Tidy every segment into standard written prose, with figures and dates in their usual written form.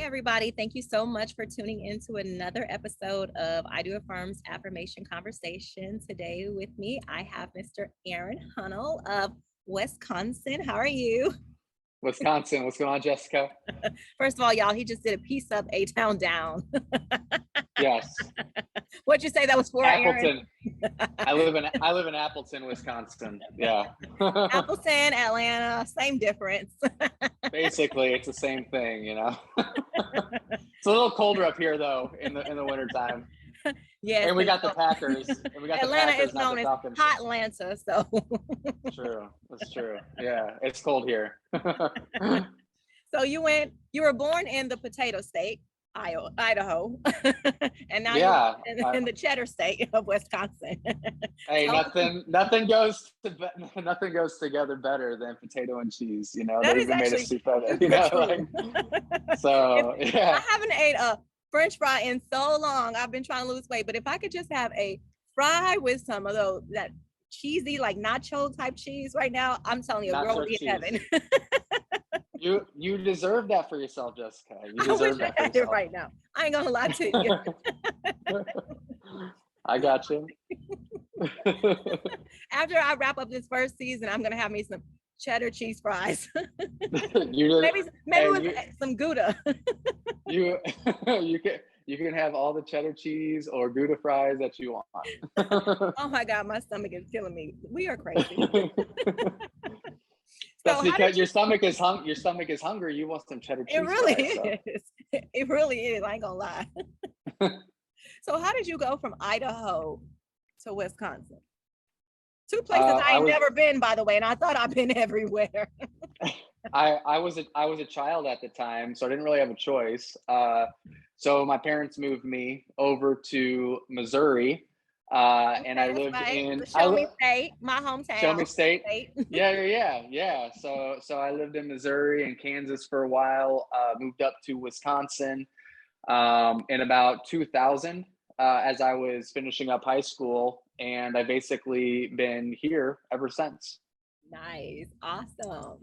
everybody. Thank you so much for tuning into another episode of I Do Affirm's Affirmation Conversation. Today with me, I have Mr. Aaron Hunnel of Wisconsin. How are you? Wisconsin. What's going on, Jessica? First of all, y'all, he just did a piece of A Town Down. Yes. What'd you say that was for, Appleton. Aaron? I live in Appleton, Wisconsin. Yeah. Appleton, Atlanta, same difference. Basically, it's the same thing, you know. It's a little colder up here though in the wintertime. Yes. And we got the Packers. Atlanta is known as Hot Atlanta, so. True. That's true. Yeah, it's cold here. So you were born in the potato state, Idaho, and now you're in the cheddar state of Wisconsin. Hey, nothing goes together better than potato and cheese. You know, they even made a soup of it. You know, so yeah. I haven't ate a French fry in so long. I've been trying to lose weight, but if I could just have a fry with some of that cheesy, like nacho type cheese right now, I'm telling you, a girl would be in heaven. You deserve that for yourself, Jessica. You I wish deserve I had it right now. I ain't gonna lie to you. I got you. After I wrap up this first season, I'm gonna have me some cheddar cheese fries. Maybe with some Gouda. You can have all the cheddar cheese or Gouda fries that you want. Oh my God, my stomach is killing me. We are crazy. That's because your stomach is hungry. You want some cheddar cheese. It really is. It really is. I ain't gonna lie. So how did you go from Idaho to Wisconsin? Two places I ain't never been, by the way, and I thought I've been everywhere. I was a child at the time, so I didn't really have a choice. So my parents moved me over to Missouri. And I lived in Show Me State, my hometown. Show Me State. Yeah. So I lived in Missouri and Kansas for a while. Moved up to Wisconsin in about 2000 as I was finishing up high school, and I've basically been here ever since. Nice, awesome.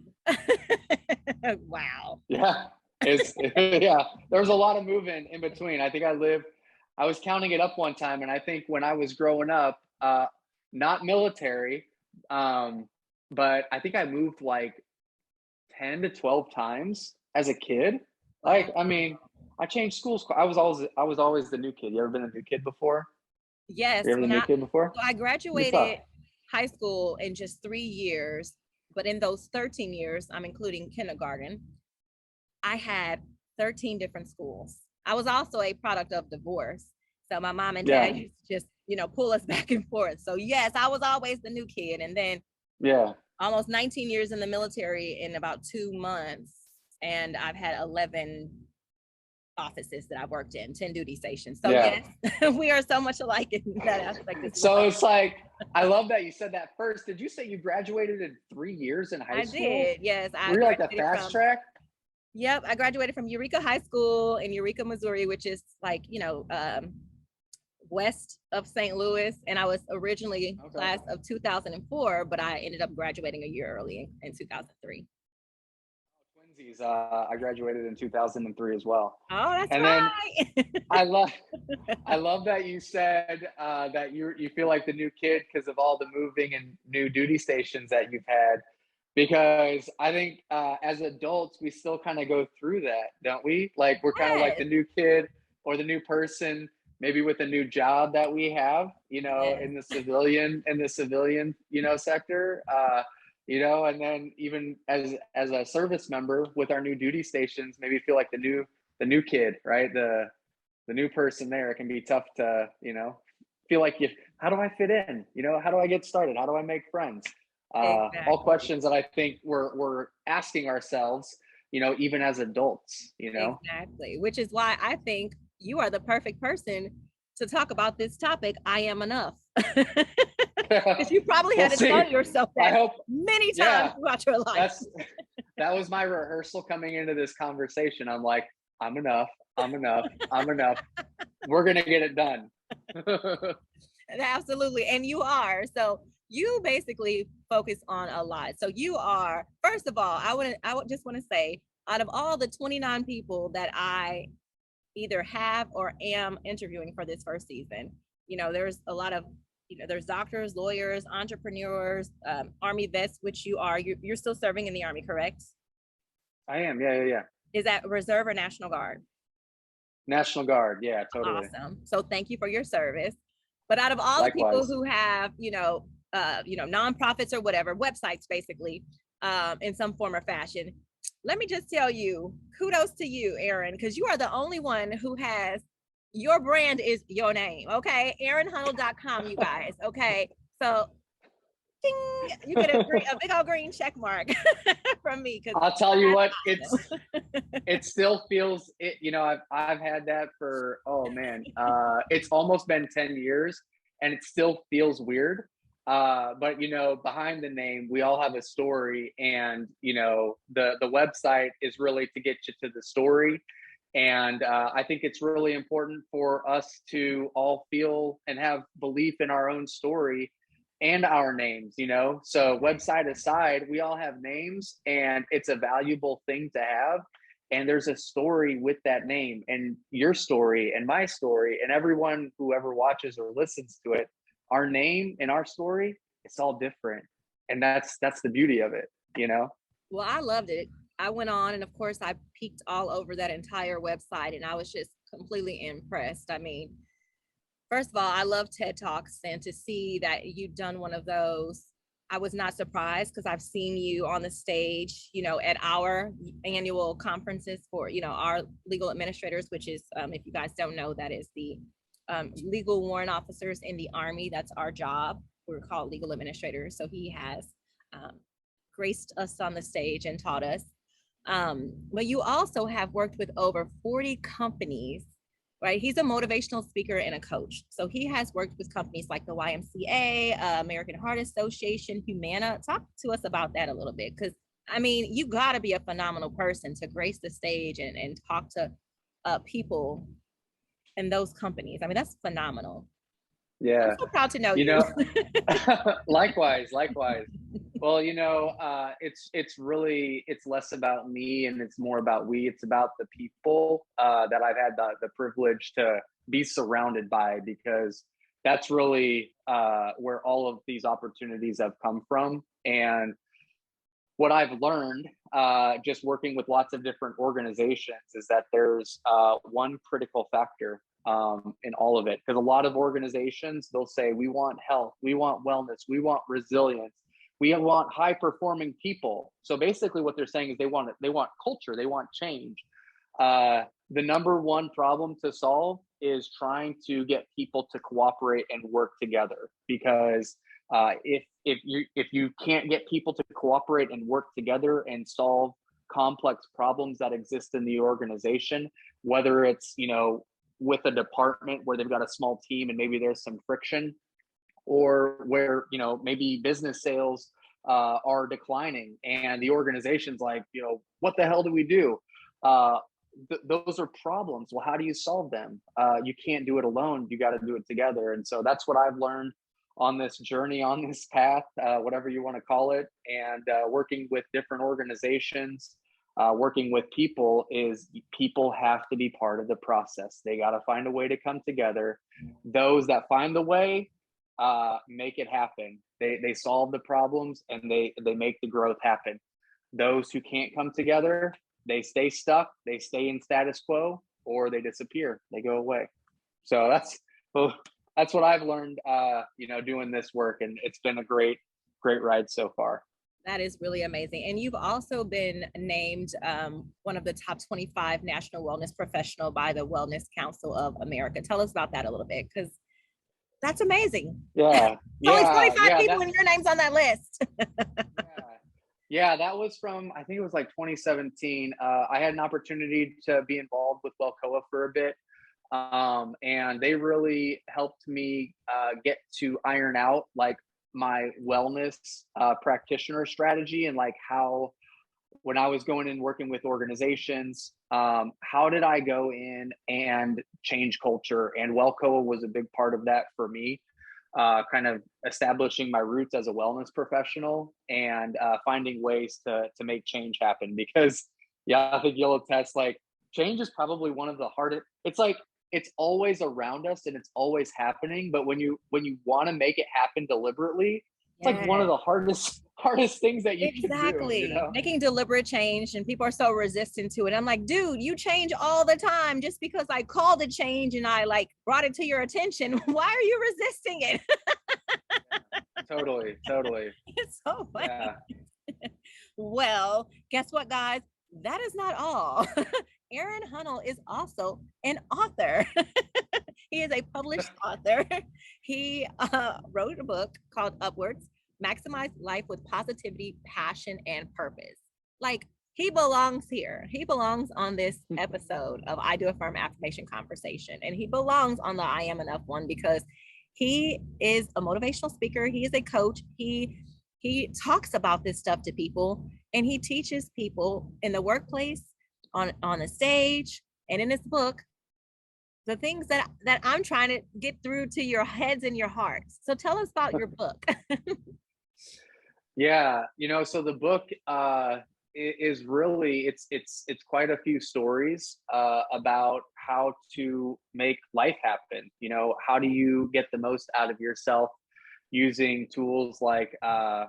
Wow. Yeah, yeah. There was a lot of moving in between. I was counting it up one time, and I think when I was growing up, not military, but I think I moved like 10 to 12 times as a kid. Like, I mean, I changed schools. I was always the new kid. You ever been a new kid before? Yes. You ever been a new kid before? So I graduated high school in just 3 years, but in those 13 years, I'm including kindergarten, I had 13 different schools. I was also a product of divorce. So my mom and dad used to just, pull us back and forth. So yes, I was always the new kid. And then almost 19 years in the military in about 2 months. And I've had 11 offices that I've worked in, 10 duty stations. So yes, we are so much alike in that aspect. So it's like, I love that you said that first. Did you say you graduated in 3 years in high school? I did, yes. Were you like the fast track? Yep, I graduated from Eureka High School in Eureka, Missouri, which is like, west of St. Louis. And I was originally class of 2004, but I ended up graduating a year early in 2003. Twinsies. I graduated in 2003 as well. Oh, that's and right. Then I love that you said that you feel like the new kid because of all the moving and new duty stations that you've had. Because I think as adults, we still kind of go through that, don't we? Like we're kind of like the new kid or the new person, maybe with a new job that we have, in the civilian, sector, and then even as a service member with our new duty stations, maybe feel like the new kid, right? The new person there. It can be tough to, feel like how do I fit in? How do I get started? How do I make friends? Exactly. All questions that I think we're asking ourselves, even as adults, Exactly. Which is why I think you are the perfect person to talk about this topic. I am enough. Because you probably had to tell yourself that many times throughout your life. That was my rehearsal coming into this conversation. I'm like, I'm enough. We're going to get it done. Absolutely. And you are. So you basically focus on a lot. So you are, first of all, I would just want to say out of all the 29 people that I either have or am interviewing for this first season, there's a lot of, there's doctors, lawyers, entrepreneurs, Army vets, which you're still serving in the Army, correct? I am. Yeah. Is that Reserve or National Guard? National Guard. Yeah, totally. Awesome. So thank you for your service. But out of all the people Likewise. who have, nonprofits or whatever, websites basically, in some form or fashion, let me just tell you, kudos to you, Aaron, because you are the only one who has, your brand is your name. Okay. AaronHunnel.com, you guys. Okay. So ding, you get a big old green check mark from me. I'll tell you what, awesome. it still feels it, I've had that for, oh man, it's almost been 10 years and it still feels weird. But behind the name, we all have a story, and the website is really to get you to the story. And I think it's really important for us to all feel and have belief in our own story and our names. So website aside, we all have names, and it's a valuable thing to have. And there's a story with that name, and your story and my story and everyone who ever watches or listens to it. Our name and our story, it's all different. And that's the beauty of it. Well, I loved it. I went on, and of course I peeked all over that entire website, and I was just completely impressed. I mean, first of all, I love TED Talks, and to see that you've done one of those, I was not surprised, because I've seen you on the stage, at our annual conferences for, our legal administrators, which is, if you guys don't know, that is the legal warrant officers in the Army. That's our job. We're called legal administrators. So he has graced us on the stage and taught us. But you also have worked with over 40 companies, right? He's a motivational speaker and a coach. So he has worked with companies like the YMCA, American Heart Association, Humana. Talk to us about that a little bit, because I mean, you got to be a phenomenal person to grace the stage and talk to people in those companies. I mean, that's phenomenal. I'm Yeah. so proud to know you. Likewise. Well, it's less about me and it's more about we. It's about the people that I've had the privilege to be surrounded by, because that's really where all of these opportunities have come from. And what I've learned just working with lots of different organizations is that there's one critical factor in all of it. Because a lot of organizations, they'll say, we want health, we want wellness, we want resilience, we want high performing people. So basically what they're saying is they want culture, they want change. The number one problem to solve is trying to get people to cooperate and work together. Because if you can't get people to cooperate and work together and solve complex problems that exist in the organization, whether it's with a department where they've got a small team and maybe there's some friction, or where maybe business sales are declining and the organization's like, what the hell do we do? Those are problems. Well, how do you solve them? You can't do it alone. You got to do it together. And so that's what I've learned on this journey, on this path, whatever you want to call it, and working with different organizations, working with people, is people have to be part of the process. They got to find a way to come together. Those that find the way make it happen. They solve the problems and they make the growth happen. Those who can't come together, they stay stuck, they stay in status quo, or they disappear, they go away. So that's what I've learned, doing this work, and it's been a great ride so far. That is really amazing. And you've also been named one of the top 25 national wellness professional by the Wellness Council of America. Tell us about that a little bit, because that's amazing. Yeah. Only 25 people and your name's on that list. Yeah, that was from, I think it was like 2017. I had an opportunity to be involved with WellCoa for a bit. And they really helped me get to iron out like my wellness practitioner strategy, and like how, when I was going and working with organizations, how did I go in and change culture? And WellCoa was a big part of that for me, kind of establishing my roots as a wellness professional and finding ways to make change happen. Because Yeah, I think you'll attest, like, change is probably one of the hardest. It's like, it's always around us and it's always happening, but when you wanna make it happen deliberately, it's like one Yeah. of the hardest hardest things that you can do, you Exactly. know? Making deliberate change, and people are so resistant to it. I'm like, dude, you change all the time. Just because I called a change and I like brought it to your attention, why are you resisting it? Yeah. Totally, totally. It's so funny. Yeah. Well, guess what, guys? That is not all. Aaron Hunnel is also an author. He is a published author. He wrote a book called Upwards: Maximize Life with Positivity, Passion, and Purpose. Like, he belongs here. He belongs on this episode of I Do Affirm Affirmation Conversation. And he belongs on the I Am Enough one because he is a motivational speaker. He is a coach. He talks about this stuff to people, and he teaches people in the workplace, on the stage, and in his book, the things that I'm trying to get through to your heads and your hearts. So tell us about your book. Yeah, so the book is really, it's quite a few stories about how to make life happen. How do you get the most out of yourself using tools like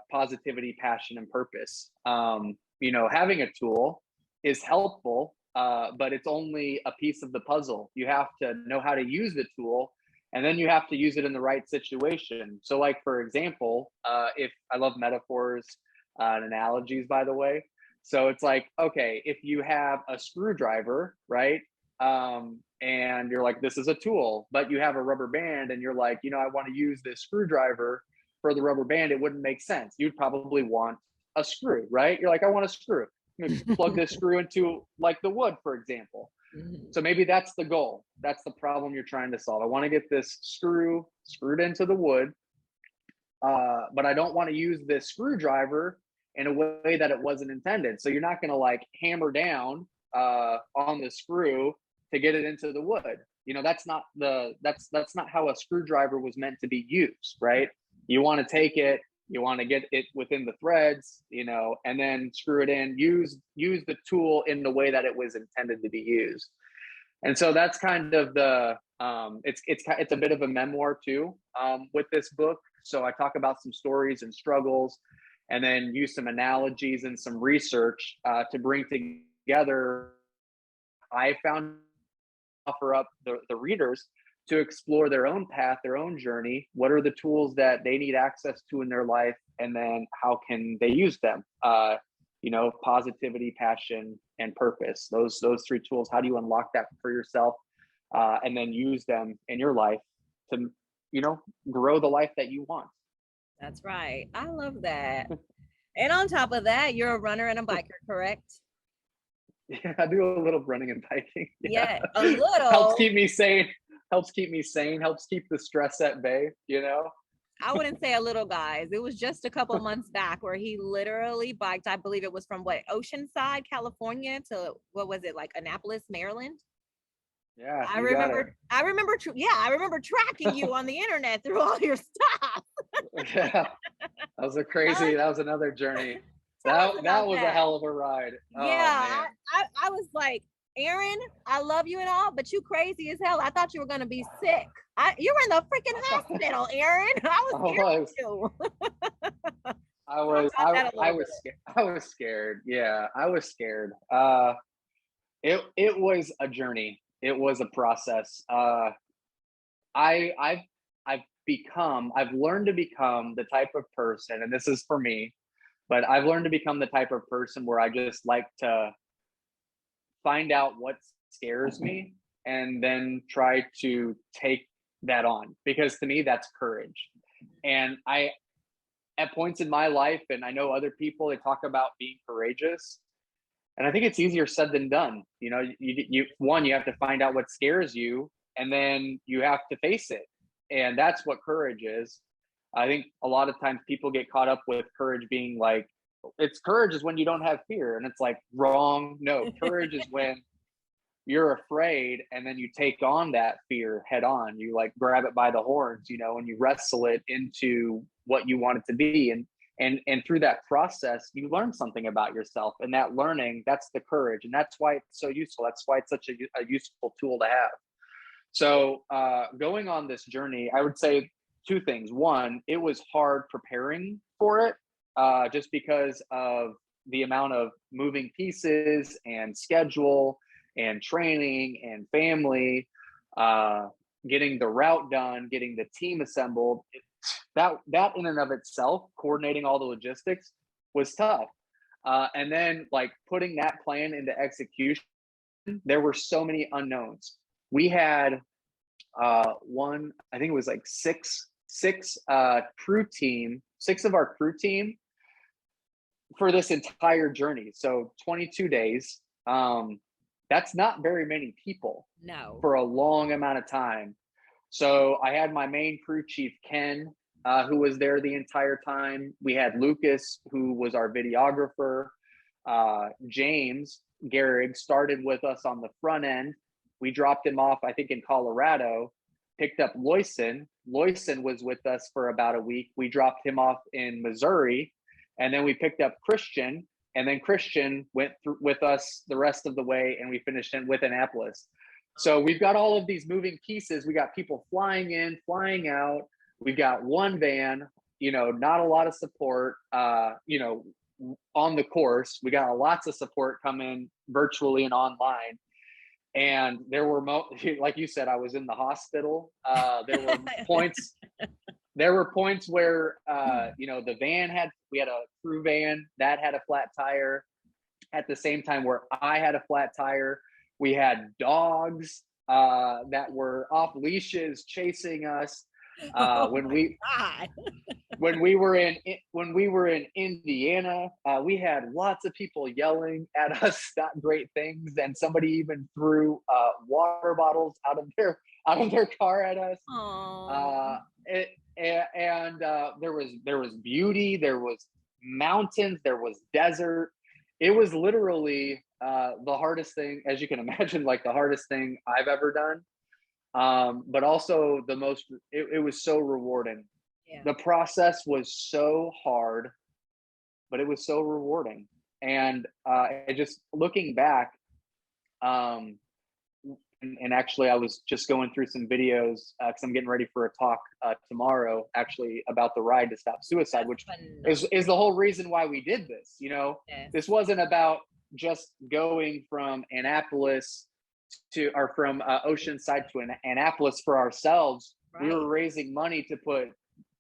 positivity, passion, and purpose. Having a tool is helpful, but it's only a piece of the puzzle. You have to know how to use the tool, and then you have to use it in the right situation. So, like, for example, if I love metaphors and analogies, by the way. So it's like, okay, if you have a screwdriver, right? And you're like, this is a tool, but you have a rubber band and you're like, I want to use this screwdriver for the rubber band. It wouldn't make sense. You'd probably want a screw, right? You're like, I want a screw. I'm gonna plug this screw into, like, the wood, for example. So maybe that's the goal. That's the problem you're trying to solve. I want to get this screw screwed into the wood, but I don't want to use this screwdriver in a way that it wasn't intended. So you're not going to, like, hammer down on the screw to get it into the wood. That's not how a screwdriver was meant to be used, right? You want to take it, you want to get it within the threads, and then screw it in. Use the tool in the way that it was intended to be used. And so that's kind of the it's a bit of a memoir too, with this book. So I talk about some stories and struggles, and then use some analogies and some research to bring together. I found, offer up the readers to explore their own path, their own journey. What are the tools that they need access to in their life, and then how can they use them? Positivity, passion, and purpose. Those three tools. How do you unlock that for yourself, and then use them in your life to grow the life that you want? That's right. I love that. And on top of that, you're a runner and a biker, correct? Yeah, I do a little running and biking. Yeah. Yeah, a Helps little. keep me sane. Helps keep me sane. Helps keep the stress at bay. I wouldn't say a little, guys. It was just a couple months back where he literally biked. I believe it was from what, Oceanside, California to what was it, like Annapolis, Maryland? Yeah, I you got remember, I remember, yeah, I remember tracking you on the internet through all your stuff. it. Yeah. That was another journey. Tell us That about was a that. hell of a ride. Oh Yeah, man. I was like, Aaron, I love you and all, but you crazy as hell. I thought you were gonna be sick. You were in the freaking hospital, Aaron. I was I scared was for you. I Talk was about that a I little bit. was scared. I was scared. Yeah, I was scared. It was a journey. It was a process. I've I've learned to become the type of person, and this is for me, but I've learned to become the type of person where I just like to find out what scares me and then try to take that on, because to me that's courage. And I, at points in my life, and I know other people, they talk about being courageous, and I think it's easier said than done. You have to find out what scares you, and then you have to face it, and that's what courage is. I think a lot of times people get caught up with courage being like, it's courage is when you don't have fear, and it's like, wrong. No, courage is when you're afraid and then you take on that fear head on. You, like, grab it by the horns, and you wrestle it into what you want it to be. And And through that process, you learn something about yourself, and that learning, that's the courage. And that's why it's so useful. That's why it's such a useful tool to have. So going on this journey, I would say two things. One, it was hard preparing for it, just because of the amount of moving pieces and schedule and training and family, getting the route done, getting the team assembled. That in and of itself, coordinating all the logistics, was tough. And then like putting that plan into execution, there were so many unknowns. We had one, I think it was like six crew team, six of our crew team for this entire journey. So 22 days. That's not very many people. No. For a long amount of time. So I had my main crew chief, Ken, who was there the entire time. We had Lucas, who was our videographer. James Gehrig started with us on the front end. We dropped him off, I think, in Colorado, picked up Loyson. Loyson was with us for about a week. We dropped him off in Missouri, and then we picked up Christian, and then Christian went through with us the rest of the way, and we finished with Annapolis. So we've got all of these moving pieces. We got people flying in, flying out. We've got one van, not a lot of support, on the course. We got lots of support coming virtually and online. And there were, like you said, I was in the hospital. There were points. There were points where, the van we had a crew van that had a flat tire. At the same time, where I had a flat tire, we had dogs that were off leashes chasing us. When we were in Indiana, we had lots of people yelling at us not great things, and somebody even threw water bottles out of their car at us. And there was beauty, there was mountains, there was desert. It was literally the hardest thing, as you can imagine, like the hardest thing I've ever done. But also it was so rewarding. Yeah. The process was so hard, but it was so rewarding. And just looking back, and actually I was just going through some videos because I'm getting ready for a talk tomorrow, actually, about the Ride to Stop Suicide, which is the whole reason why we did this. Yes. This wasn't about just going from Annapolis from Oceanside to Annapolis for ourselves. Right. We were raising money to put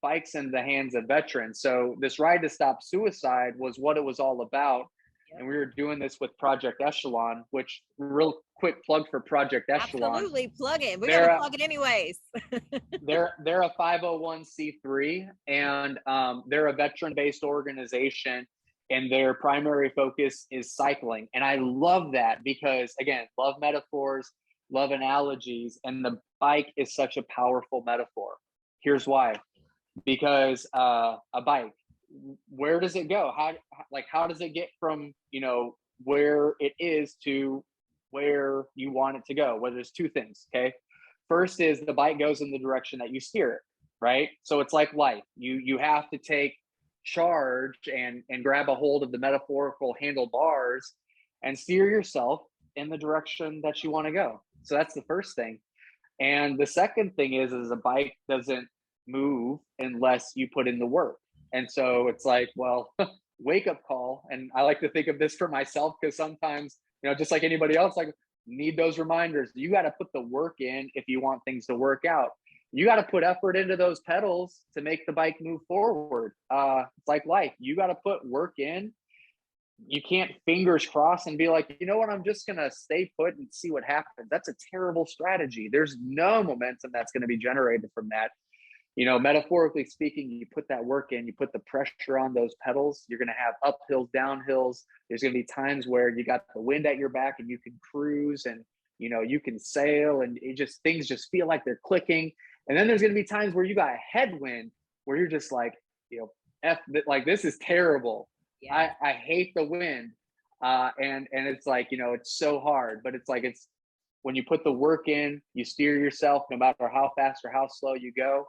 bikes in the hands of veterans. So this Ride to Stop Suicide was what it was all about. Yep. And we were doing this with Project Echelon, which, real quick plug for Project Echelon. Absolutely, plug it. We're going to plug it anyways. they're a 501c3, and they're a veteran-based organization, and their primary focus is cycling. And I love that because, again, love metaphors, love analogies, and the bike is such a powerful metaphor. Here's why. Because a bike, where does it go? How does it get from, where it is to where you want it to go? Well, there's two things, okay? First is the bike goes in the direction that you steer it, right? So it's like life. You have to take charge and grab a hold of the metaphorical handlebars and steer yourself in the direction that you want to go. So that's the first thing. And the second thing is a bike doesn't move unless you put in the work. And so it's like, well, wake up call. And I like to think of this for myself, because sometimes, just like anybody else, like, need those reminders. You got to put the work in if you want things to work out. You got to put effort into those pedals to make the bike move forward. It's like life. You got to put work in. You can't fingers crossed and be like, you know what, I'm just going to stay put and see what happens. That's a terrible strategy. There's no momentum that's going to be generated from that. Metaphorically speaking, you put that work in, you put the pressure on those pedals, you're going to have uphills, downhills. There's going to be times where you got the wind at your back and you can cruise, and, you can sail, and things just feel like they're clicking. And then there's going to be times where you got a headwind where you're just like, like, this is terrible. Yeah. I hate the wind. And it's like, it's so hard, but it's when you put the work in, you steer yourself, no matter how fast or how slow you go,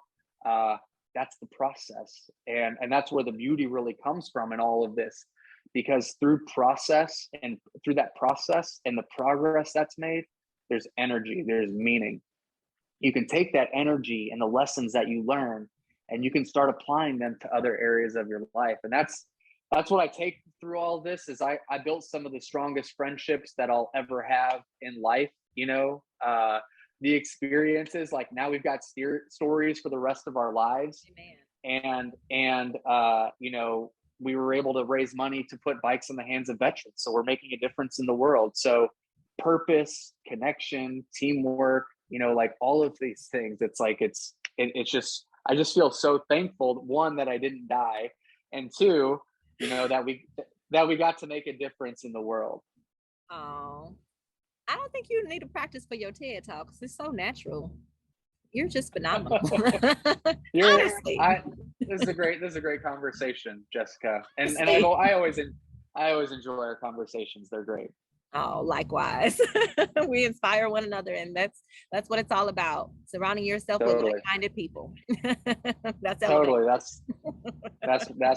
that's the process. And that's where the beauty really comes from in all of this, because through process and through that process and the progress that's made, there's energy, there's meaning. You can take that energy and the lessons that you learn, and you can start applying them to other areas of your life. And that's what I take through all this. Is I built some of the strongest friendships that I'll ever have in life. The experiences, like now we've got stories for the rest of our lives. Amen. And we were able to raise money to put bikes in the hands of veterans, so we're making a difference in the world. So purpose, connection, teamwork, like all of these things, it's just, I just feel so thankful, one, that I didn't die, and two, that we got to make a difference in the world. Oh, I don't think you need to practice for your TED talks. It's so natural. You're just phenomenal. Honestly. This is a great conversation, Jessica. And I always enjoy our conversations. They're great. Oh, likewise. We inspire one another, and that's what it's all about. Surrounding yourself with like-minded people. That's totally. That's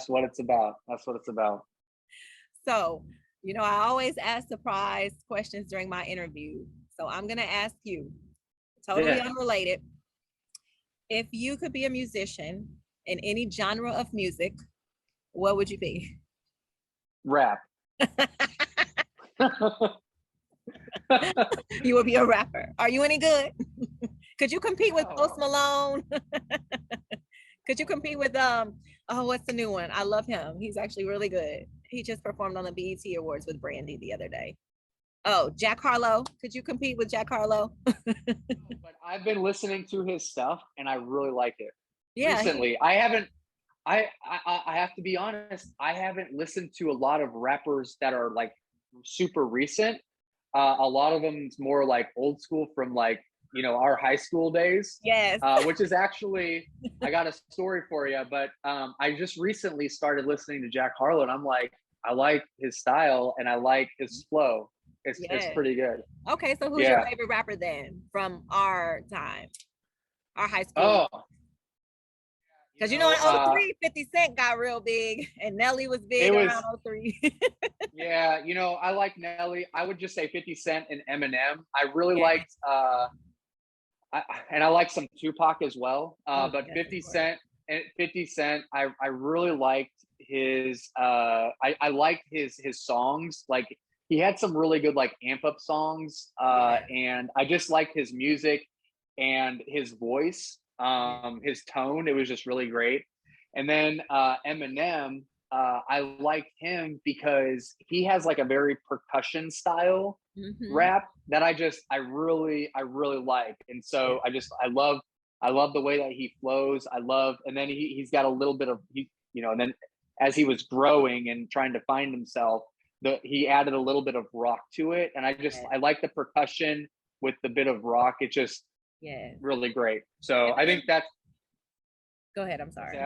what it's about. That's what it's about. So, I always ask surprise questions during my interview. So I'm gonna ask you, totally unrelated. If you could be a musician in any genre of music, what would you be? Rap. You would be a rapper. Are you any good? Could you compete with Post Malone? Could you compete with what's the new one? I love him. He's actually really good. He just performed on the BET Awards with Brandy the other day. Oh, Jack Harlow. Could you compete with Jack Harlow? But I've been listening to his stuff and I really like it. Yeah. Recently, I haven't. I have to be honest. I haven't listened to a lot of rappers that are like super recent. A lot of them is more like old school from like our high school days. Yes. Which is actually, I got a story for you. But I just recently started listening to Jack Harlow, and I'm like, I like his style and I like his flow. It's pretty good. Okay, so who's your favorite rapper then from our time, our high school? Oh, because in 03, 50 Cent got real big, and Nelly was big around 03. Yeah, I like Nelly. I would just say 50 Cent and Eminem. I really liked, and I like some Tupac as well. But 50 Cent, I really liked his. I liked his songs. Like he had some really good like amp up songs, and I just liked his music and his voice. His tone, it was just really great. And then Eminem, I like him because he has like a very percussion style rap that I really like. And so I love the way that he flows. And then he's got a little bit of and then as he was growing and trying to find himself, he added a little bit of rock to it. And I like the percussion with the bit of rock. It just really great. So I think that's. Go ahead. I'm sorry.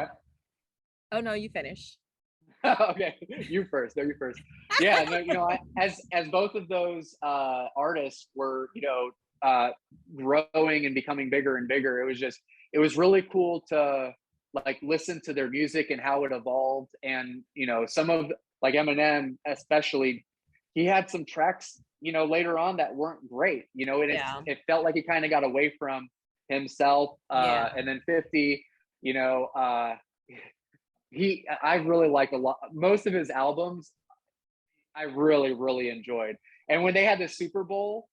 Oh no, you finish. Okay, you first. No, you first. Yeah, no, as both of those artists were, growing and becoming bigger and bigger, it was really cool to like listen to their music and how it evolved. And some of like Eminem, especially, he had some tracks later on that weren't great, and it felt like he kind of got away from himself. And then 50, I really like a lot, most of his albums I really enjoyed. And when they had the Super Bowl,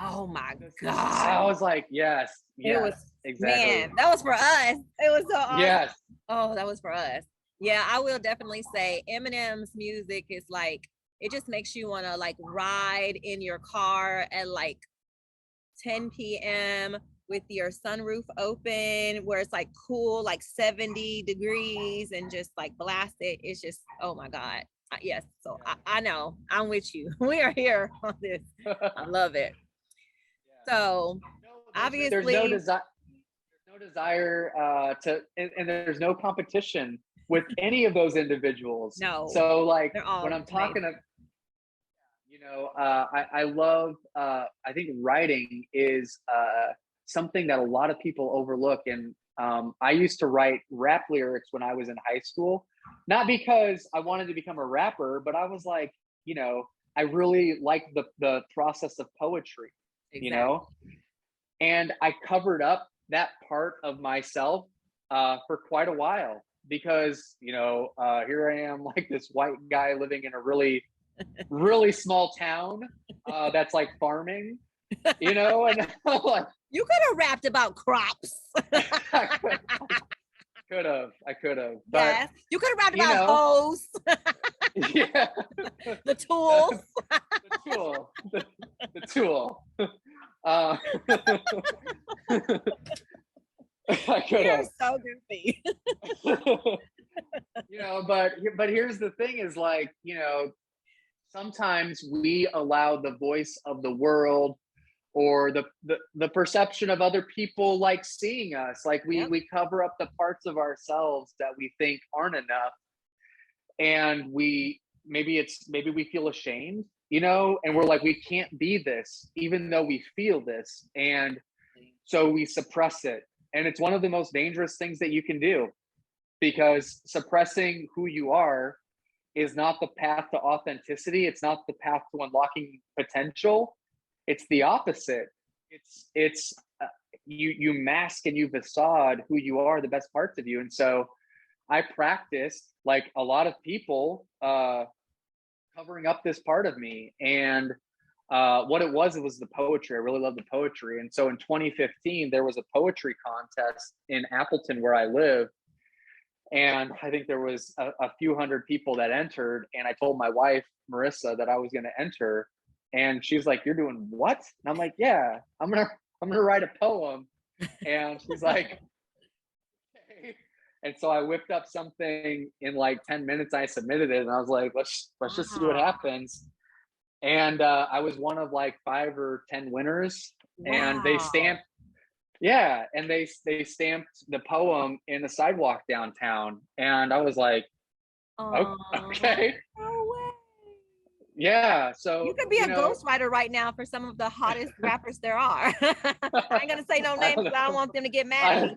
oh my God, I was like, yes, it was exactly. Man, that was for us. It was so awesome. Yes. Oh, that was for us. Yeah, I will definitely say Eminem's music is like, it just makes you want to like ride in your car at like 10 p.m. with your sunroof open, where it's like cool, like 70 degrees, and just like blast it. It's just, oh my God. Yes. So I know I'm with you. We are here on this. I love it. So obviously there's no desire and there's no competition with any of those individuals. No. So like when I'm talking to, I love, I think writing is something that a lot of people overlook. And I used to write rap lyrics when I was in high school, not because I wanted to become a rapper, but I was like, I really like the process of poetry, Exactly. and I covered up that part of myself for quite a while because here I am, like this white guy living in a really really small town that's like farming, and I'm like, You could have rapped about crops. I could have, but Yes. You could have rapped you about know, hoes, yeah, the tools. the tool, the tool. Uh, I could You're have, so goofy. but here's the thing: is like, sometimes we allow the voice of the world or the perception of other people like seeing us, like we Yep. we cover up the parts of ourselves that we think aren't enough, and maybe we feel ashamed, and we're like, we can't be this even though we feel this, and so we suppress it. And it's one of the most dangerous things that you can do, because suppressing who you are is not the path to authenticity. It's not the path to unlocking potential. It's the opposite. It's you mask and you facade who you are, the best parts of you. And so I practiced, like a lot of people, covering up this part of me. And what it was the poetry. I really love the poetry. And so in 2015, there was a poetry contest in Appleton where I live. And I think there was a few hundred people that entered. And I told my wife, Marissa, that I was going to enter. And she's like, "You're doing what?" And I'm like, "Yeah, I'm gonna write a poem." And she's like, "Okay." And so I whipped up something in like 10 minutes. I submitted it, and I was like, let's just see what Wow. happens. And I was one of like 5 or 10 winners, and they Wow. stamped. Yeah, and they stamped the poem in the sidewalk downtown, and I was like, "Oh, Oh, okay, no way. yeah." You So could be a ghostwriter right now for some of the hottest rappers there are. I ain't gonna say no I names don't because I don't know. want them to get mad at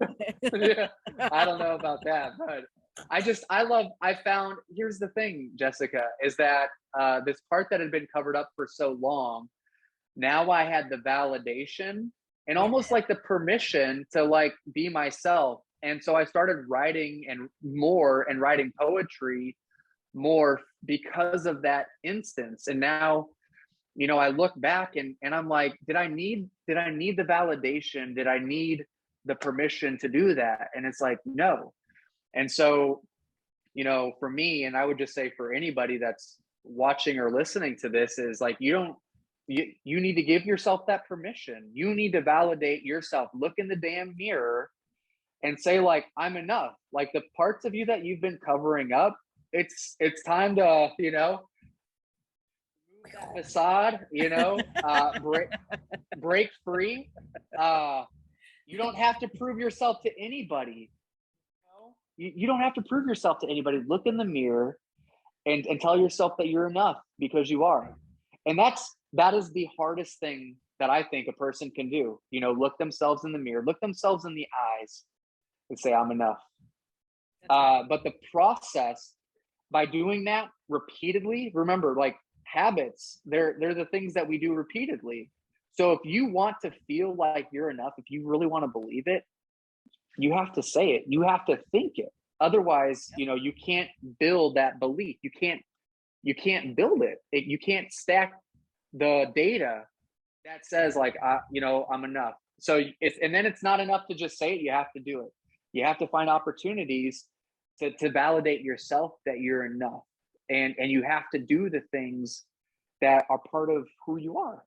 I me. yeah, I don't know about that, but I found, here's the thing, Jessica, is that this part that had been covered up for so long, now I had the validation and Yeah. almost like the permission to like be myself. And so I started writing and writing poetry more because of that instance. And now, I look back and I'm like, did I need the validation? Did I need the permission to do that? And it's like, no. And so, for me, and I would just say for anybody that's watching or listening to this, is like, you need to give yourself that permission. You need to validate yourself. Look in the damn mirror and say, like, I'm enough. Like the parts of you that you've been covering up, it's time to, move that facade, break free. Uh, you don't have to prove yourself to anybody. You don't have to prove yourself to anybody. Look in the mirror and tell yourself that you're enough, because you are. And that is the hardest thing that I think a person can do. Look themselves in the mirror, look themselves in the eyes, and say, I'm enough. That's right. But the process, by doing that repeatedly, remember, like habits, they're the things that we do repeatedly. So if you want to feel like you're enough, if you really want to believe it, you have to say it. You have to think it. Otherwise, Yep. you can't build that belief. You can't build it. You can't stack the data that says like, I'm enough. So and then it's not enough to just say it. You have to do it. You have to find opportunities to validate yourself that you're enough, and you have to do the things that are part of who you are.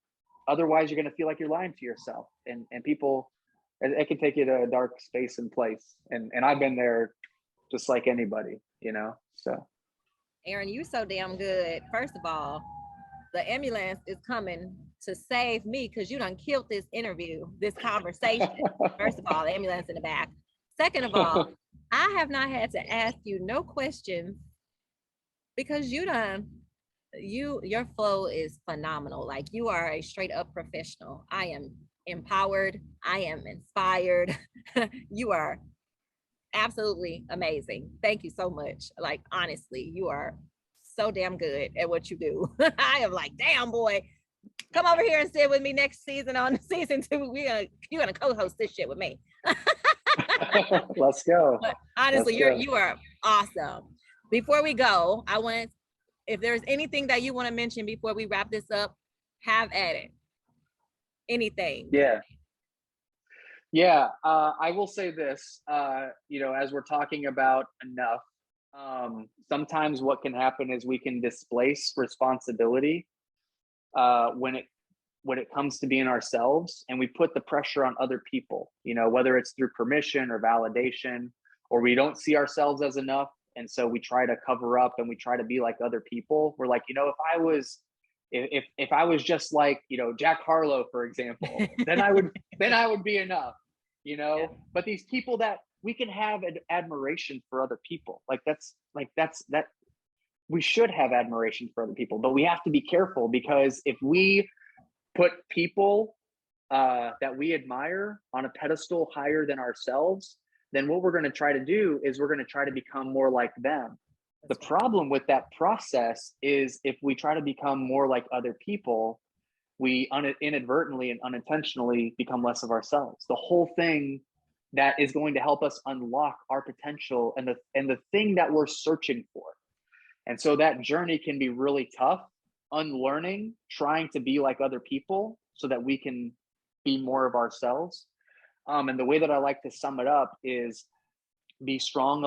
Otherwise, you're going to feel like you're lying to yourself, and people, it can take you to a dark space and place. And I've been there, just like anybody. So Aaron, you so damn good. First of all, the ambulance is coming to save me because you done killed this interview, this conversation. First of all, the ambulance in the back. Second of all, I have not had to ask you no questions because your flow is phenomenal. Like you are a straight up professional. I am empowered. I am inspired. You are absolutely amazing. Thank you so much. Like, honestly, you are so damn good at what you do. I am like, damn boy, come over here and sit with me next season on season 2. You're gonna co-host this shit with me. Let's go. But honestly, Let's go. you are awesome. Before we go, I want, if there's anything that you want to mention before we wrap this up, have at it. Anything. Yeah. Yeah. I will say this, as we're talking about enough, sometimes what can happen is we can displace responsibility when it comes to being ourselves, and we put the pressure on other people, whether it's through permission or validation, or we don't see ourselves as enough. And so we try to cover up and we try to be like other people. We're like, if I was just like, Jack Harlow, for example, then I would be enough, Yeah. but these people that we can have an admiration for other people. That's that we should have admiration for other people, but we have to be careful, because if we put people that we admire on a pedestal higher than ourselves, then what we're going to try to do is we're going to try to become more like them. The problem with that process is if we try to become more like other people, we inadvertently and unintentionally become less of ourselves. The whole thing that is going to help us unlock our potential and the thing that we're searching for. And so that journey can be really tough, unlearning, trying to be like other people so that we can be more of ourselves. And the way that I like to sum it up is be strong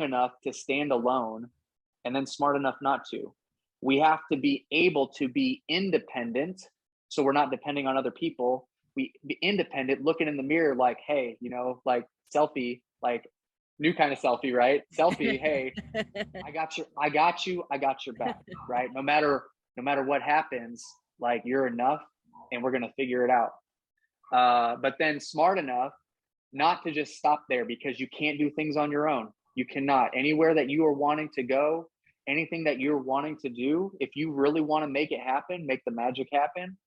enough to stand alone, and then smart enough not to. We have to be able to be independent, so we're not depending on other people. We be independent, looking in the mirror like, hey, like selfie, like new kind of selfie, right? Selfie, hey, I got your back, right? No matter what happens, like, you're enough, and we're gonna figure it out. But then smart enough not to just stop there, because you can't do things on your own. You cannot. Anywhere that you are wanting to go, anything that you're wanting to do, if you really want to make it happen, make the magic happen,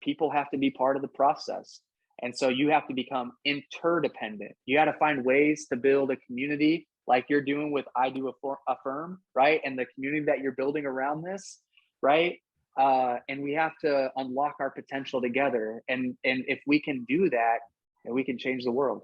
people have to be part of the process. And so you have to become interdependent. You got to find ways to build a community like you're doing with idoaffirm, right? And the community that you're building around this, right? And we have to unlock our potential together. And if we can do that, then we can change the world.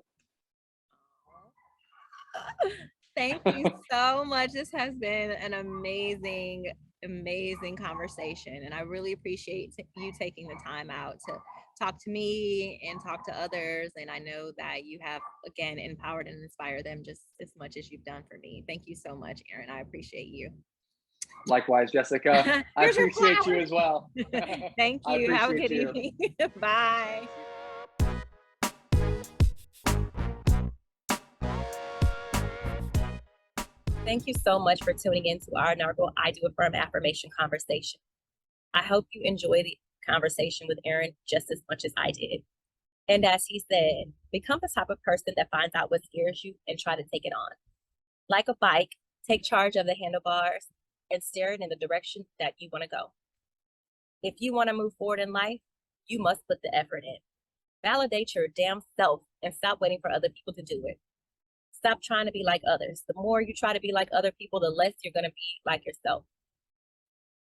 Thank you so much. This has been an amazing, amazing conversation. And I really appreciate you taking the time out to talk to me and talk to others. And I know that you have, again, empowered and inspired them just as much as you've done for me. Thank you so much, Aaron. I appreciate you. Likewise, Jessica. I appreciate you as well. Thank you. Have a good evening. Bye. Thank you so much for tuning in to our inaugural I Do Affirm Affirmation Conversation. I hope you enjoy the conversation with Aaron just as much as I did. And as he said, become the type of person that finds out what scares you and try to take it on. Like a bike, take charge of the handlebars and steer it in the direction that you want to go. If you want to move forward in life, you must put the effort in. Validate your damn self and stop waiting for other people to do it. Stop trying to be like others. The more you try to be like other people, the less you're going to be like yourself.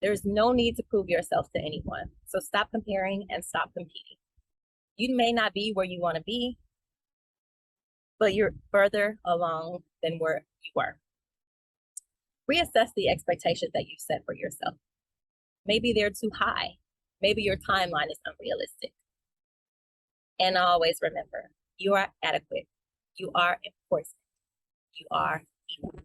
There's no need to prove yourself to anyone. So stop comparing and stop competing. You may not be where you want to be, but you're further along than where you were. Reassess the expectations that you set for yourself. Maybe they're too high. Maybe your timeline is unrealistic. And always remember, you are adequate. You are important. You are enough.